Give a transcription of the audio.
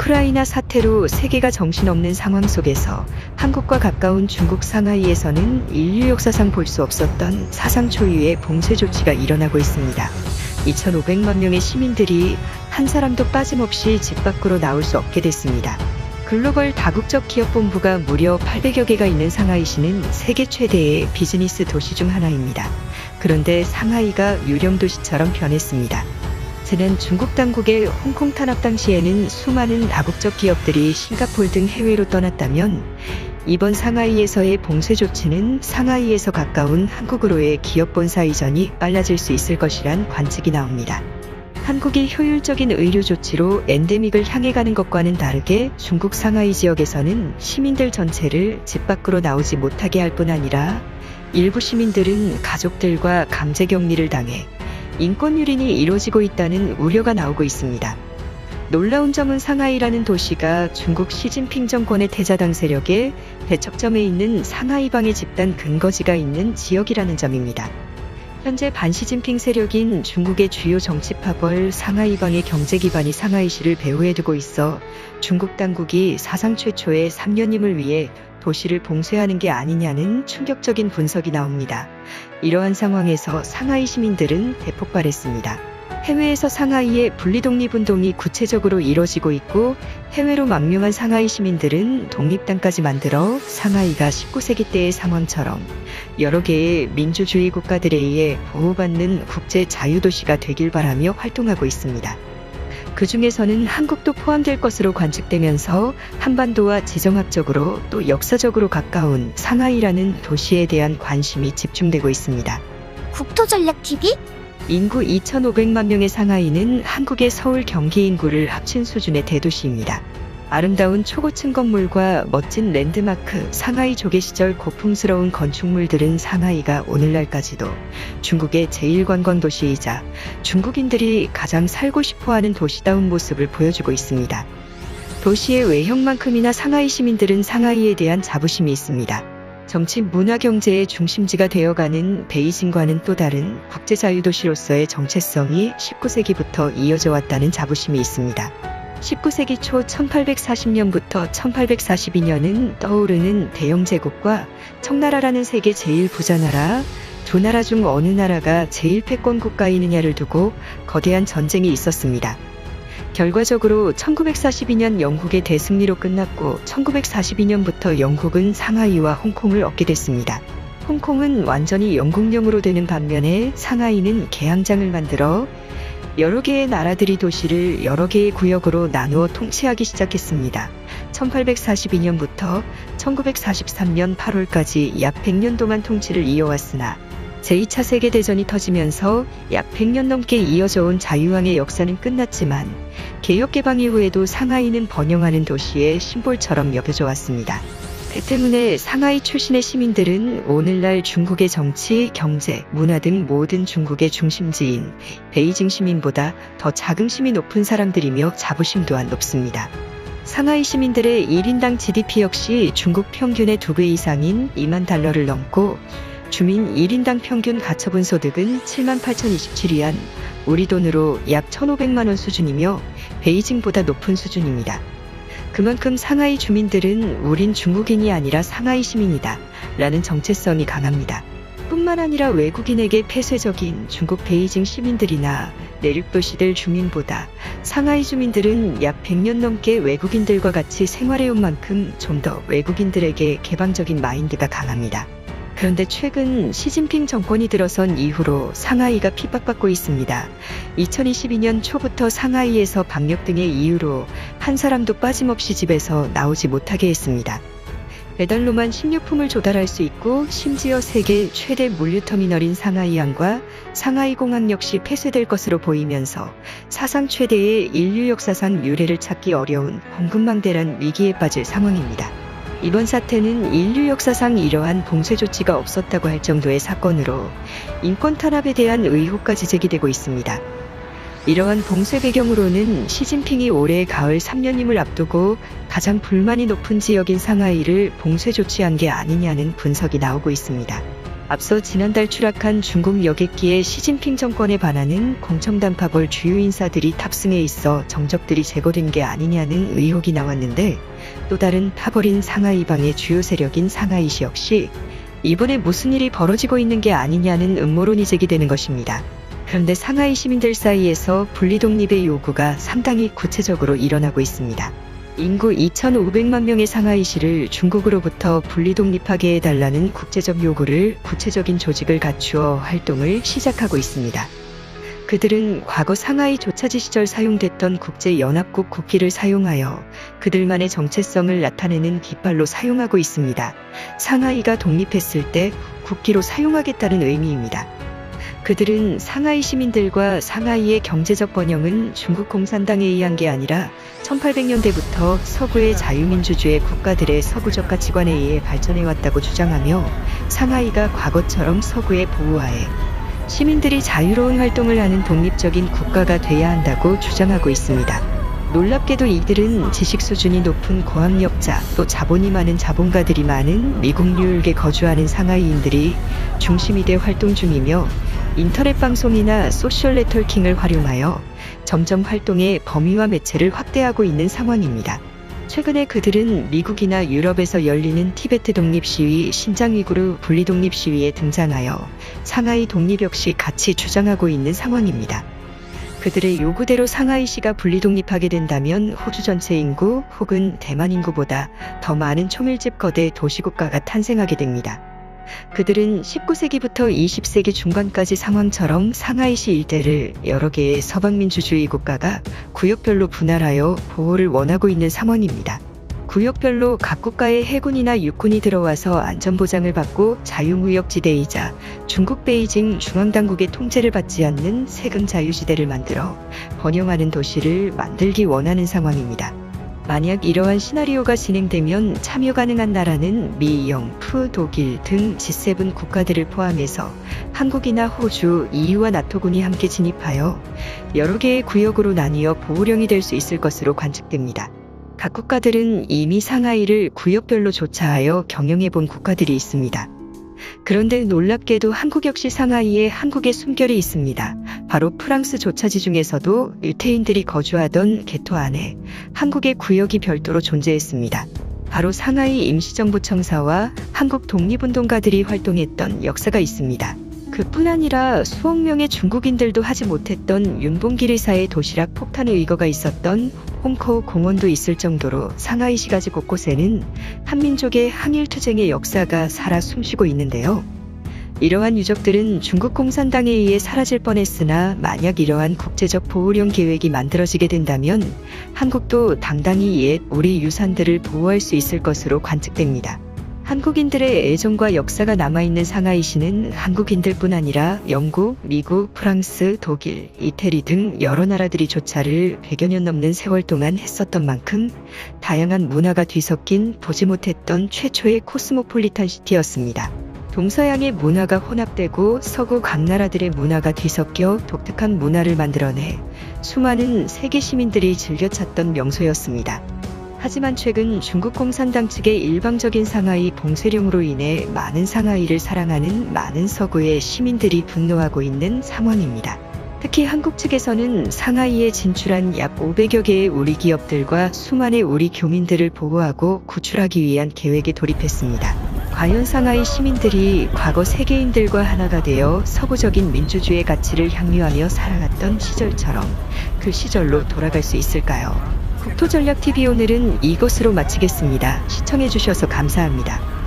우크라이나 사태로 세계가 정신없는 상황 속에서 한국과 가까운 중국 상하이에서는 인류 역사상 볼 수 없었던 사상 초유의 봉쇄 조치가 일어나고 있습니다. 2,500만 명의 시민들이 한 사람도 빠짐없이 집 밖으로 나올 수 없게 됐습니다. 글로벌 다국적 기업 본부가 무려 800여 개가 있는 상하이시는 세계 최대의 비즈니스 도시 중 하나입니다. 그런데 상하이가 유령 도시처럼 변했습니다. 지난 중국 당국의 홍콩 탄압 당시에는 수많은 다국적 기업들이 싱가포르 등 해외로 떠났다면 이번 상하이에서의 봉쇄 조치는 상하이에서 가까운 한국으로의 기업 본사 이전이 빨라질 수 있을 것이란 관측이 나옵니다. 한국이 효율적인 의료 조치로 엔데믹을 향해 가는 것과는 다르게 중국 상하이 지역에서는 시민들 전체를 집 밖으로 나오지 못하게 할 뿐 아니라 일부 시민들은 가족들과 강제 격리를 당해 인권 유린이 이루어지고 있다는 우려가 나오고 있습니다. 놀라운 점은 상하이라는 도시가 중국 시진핑 정권의 태자당 세력의 대척점에 있는 상하이방의 집단 근거지가 있는 지역이라는 점입니다. 현재 반시진핑 세력인 중국의 주요 정치 파벌 상하이방의 경제 기반이 상하이시를 배후에 두고 있어 중국 당국이 사상 최초의 3년임을 위해 도시를 봉쇄하는 게 아니냐는 충격적인 분석이 나옵니다. 이러한 상황에서 상하이 시민들은 대폭발했습니다. 해외에서 상하이의 분리독립운동이 구체적으로 이뤄지고 있고 해외로 망명한 상하이 시민들은 독립당까지 만들어 상하이가 19세기 때의 상황처럼 여러 개의 민주주의 국가들에 의해 보호받는 국제 자유도시가 되길 바라며 활동하고 있습니다. 그 중에서는 한국도 포함될 것으로 관측되면서 한반도와 지정학적으로 또 역사적으로 가까운 상하이라는 도시에 대한 관심이 집중되고 있습니다. 국토전략TV? 인구 2,500만 명의 상하이는 한국의 서울, 경기 인구를 합친 수준의 대도시입니다. 아름다운 초고층 건물과 멋진 랜드마크, 상하이 조개 시절 고풍스러운 건축물들은 상하이가 오늘날까지도 중국의 제1관광도시이자 중국인들이 가장 살고 싶어하는 도시다운 모습을 보여주고 있습니다. 도시의 외형만큼이나 상하이 시민들은 상하이에 대한 자부심이 있습니다. 정치, 문화, 경제의 중심지가 되어가는 베이징과는 또 다른 국제자유도시로서의 정체성이 19세기부터 이어져 왔다는 자부심이 있습니다. 19세기 초 1840년부터 1842년은 떠오르는 대영제국과 청나라라는 세계 제1부자나라, 두 나라 중 어느 나라가 제1패권 국가이느냐를 두고 거대한 전쟁이 있었습니다. 결과적으로 1942년 영국의 대승리로 끝났고 1942년부터 영국은 상하이와 홍콩을 얻게 됐습니다. 홍콩은 완전히 영국령으로 되는 반면에 상하이는 개항장을 만들어 여러 개의 나라들이 도시를 여러 개의 구역으로 나누어 통치하기 시작했습니다. 1842년부터 1943년 8월까지 약 100년 동안 통치를 이어왔으나 제2차 세계대전이 터지면서 약 100년 넘게 이어져 온 자유왕의 역사는 끝났지만 개혁개방 이후에도 상하이는 번영하는 도시의 심볼처럼 여겨져 왔습니다. 그 때문에 상하이 출신의 시민들은 오늘날 중국의 정치, 경제, 문화 등 모든 중국의 중심지인 베이징 시민보다 더 자긍심이 높은 사람들이며 자부심 또한 높습니다. 상하이 시민들의 1인당 GDP 역시 중국 평균의 2배 이상인 2만 달러를 넘고 주민 1인당 평균 가처분 소득은 78,027위안, 우리 돈으로 약 1,500만 원 수준이며 베이징보다 높은 수준입니다. 그만큼 상하이 주민들은 우린 중국인이 아니라 상하이 시민이다 라는 정체성이 강합니다. 뿐만 아니라 외국인에게 폐쇄적인 중국 베이징 시민들이나 내륙도시들 주민보다 상하이 주민들은 약 100년 넘게 외국인들과 같이 생활해온 만큼 좀 더 외국인들에게 개방적인 마인드가 강합니다. 그런데 최근 시진핑 정권이 들어선 이후로 상하이가 핍박받고 있습니다. 2022년 초부터 상하이에서 방역 등의 이유로 한 사람도 빠짐없이 집에서 나오지 못하게 했습니다. 배달로만 식료품을 조달할 수 있고 심지어 세계 최대 물류터미널인 상하이항과 상하이공항 역시 폐쇄될 것으로 보이면서 사상 최대의 인류 역사상 유례를 찾기 어려운 공급망대란 위기에 빠질 상황입니다. 이번 사태는 인류 역사상 이러한 봉쇄 조치가 없었다고 할 정도의 사건으로 인권 탄압에 대한 의혹까지 제기되고 있습니다. 이러한 봉쇄 배경으로는 시진핑이 올해 가을 3년임을 앞두고 가장 불만이 높은 지역인 상하이를 봉쇄 조치한 게 아니냐는 분석이 나오고 있습니다. 앞서 지난달 추락한 중국 여객기의 시진핑 정권에 반하는 공청단파벌 주요 인사들이 탑승해 있어 정적들이 제거된 게 아니냐는 의혹이 나왔는데, 또 다른 파벌인 상하이방의 주요 세력인 상하이시 역시 이번에 무슨 일이 벌어지고 있는 게 아니냐는 음모론이 제기되는 것입니다. 그런데 상하이 시민들 사이에서 분리독립의 요구가 상당히 구체적으로 일어나고 있습니다. 인구 2,500만 명의 상하이시를 중국으로부터 분리독립하게 해달라는 국제적 요구를 구체적인 조직을 갖추어 활동을 시작하고 있습니다. 그들은 과거 상하이 조차지 시절 사용됐던 국제연합국 국기를 사용하여 그들만의 정체성을 나타내는 깃발로 사용하고 있습니다. 상하이가 독립했을 때 국기로 사용하겠다는 의미입니다. 그들은 상하이 시민들과 상하이의 경제적 번영은 중국 공산당에 의한 게 아니라 1800년대부터 서구의 자유민주주의 국가들의 서구적 가치관에 의해 발전해왔다고 주장하며, 상하이가 과거처럼 서구의 보호하에 시민들이 자유로운 활동을 하는 독립적인 국가가 돼야 한다고 주장하고 있습니다. 놀랍게도 이들은 지식 수준이 높은 고학력자, 또 자본이 많은 자본가들이 많은 미국 뉴욕에 거주하는 상하이인들이 중심이 돼 활동 중이며, 인터넷 방송이나 소셜 네트워킹을 활용하여 점점 활동의 범위와 매체를 확대하고 있는 상황입니다. 최근에 그들은 미국이나 유럽에서 열리는 티베트 독립 시위, 신장 위구르 분리 독립 시위에 등장하여 상하이 독립 역시 같이 주장하고 있는 상황입니다. 그들의 요구대로 상하이시가 분리 독립하게 된다면 호주 전체 인구 혹은 대만 인구보다 더 많은 초밀집 거대 도시국가가 탄생하게 됩니다. 그들은 19세기부터 20세기 중반까지 상황처럼 상하이시 일대를 여러 개의 서방민주주의 국가가 구역별로 분할하여 보호를 원하고 있는 상황입니다. 구역별로 각 국가의 해군이나 육군이 들어와서 안전보장을 받고 자유무역지대이자 중국 베이징 중앙당국의 통제를 받지 않는 세금 자유지대를 만들어 번영하는 도시를 만들기 원하는 상황입니다. 만약 이러한 시나리오가 진행되면 참여 가능한 나라는 미, 영, 프, 독일 등 G7 국가들을 포함해서 한국이나 호주, EU와 나토군이 함께 진입하여 여러 개의 구역으로 나뉘어 보호령이 될 수 있을 것으로 관측됩니다. 각 국가들은 이미 상하이를 구역별로 조차하여 경영해본 국가들이 있습니다. 그런데 놀랍게도 한국 역시 상하이에 한국의 숨결이 있습니다. 바로 프랑스 조차지 중에서도 유태인들이 거주하던 개토 안에 한국의 구역이 별도로 존재했습니다. 바로 상하이 임시정부 청사와 한국 독립운동가들이 활동했던 역사가 있습니다. 그뿐 아니라 수억 명의 중국인들도 하지 못했던 윤봉길 의사의 도시락 폭탄 의거가 있었던 홍커우 공원도 있을 정도로 상하이시 가지 곳곳에는 한민족의 항일투쟁의 역사가 살아 숨쉬고 있는데요. 이러한 유적들은 중국 공산당에 의해 사라질 뻔했으나, 만약 이러한 국제적 보호령 계획이 만들어지게 된다면 한국도 당당히 옛 우리 유산들을 보호할 수 있을 것으로 관측됩니다. 한국인들의 애정과 역사가 남아있는 상하이시는 한국인들뿐 아니라 영국, 미국, 프랑스, 독일, 이태리 등 여러 나라들이 조차를 100여 년 넘는 세월 동안 했었던 만큼 다양한 문화가 뒤섞인 보지 못했던 최초의 코스모폴리탄 시티였습니다. 동서양의 문화가 혼합되고 서구 각 나라들의 문화가 뒤섞여 독특한 문화를 만들어내 수많은 세계 시민들이 즐겨 찾던 명소였습니다. 하지만 최근 중국 공산당 측의 일방적인 상하이 봉쇄령으로 인해 많은 상하이를 사랑하는 많은 서구의 시민들이 분노하고 있는 상황입니다. 특히 한국 측에서는 상하이에 진출한 약 500여 개의 우리 기업들과 수많은 우리 교민들을 보호하고 구출하기 위한 계획에 돌입했습니다. 과연 상하이 시민들이 과거 세계인들과 하나가 되어 서구적인 민주주의 가치를 향유하며 살아갔던 시절처럼 그 시절로 돌아갈 수 있을까요? 국토전략TV 오늘은 이것으로 마치겠습니다. 시청해주셔서 감사합니다.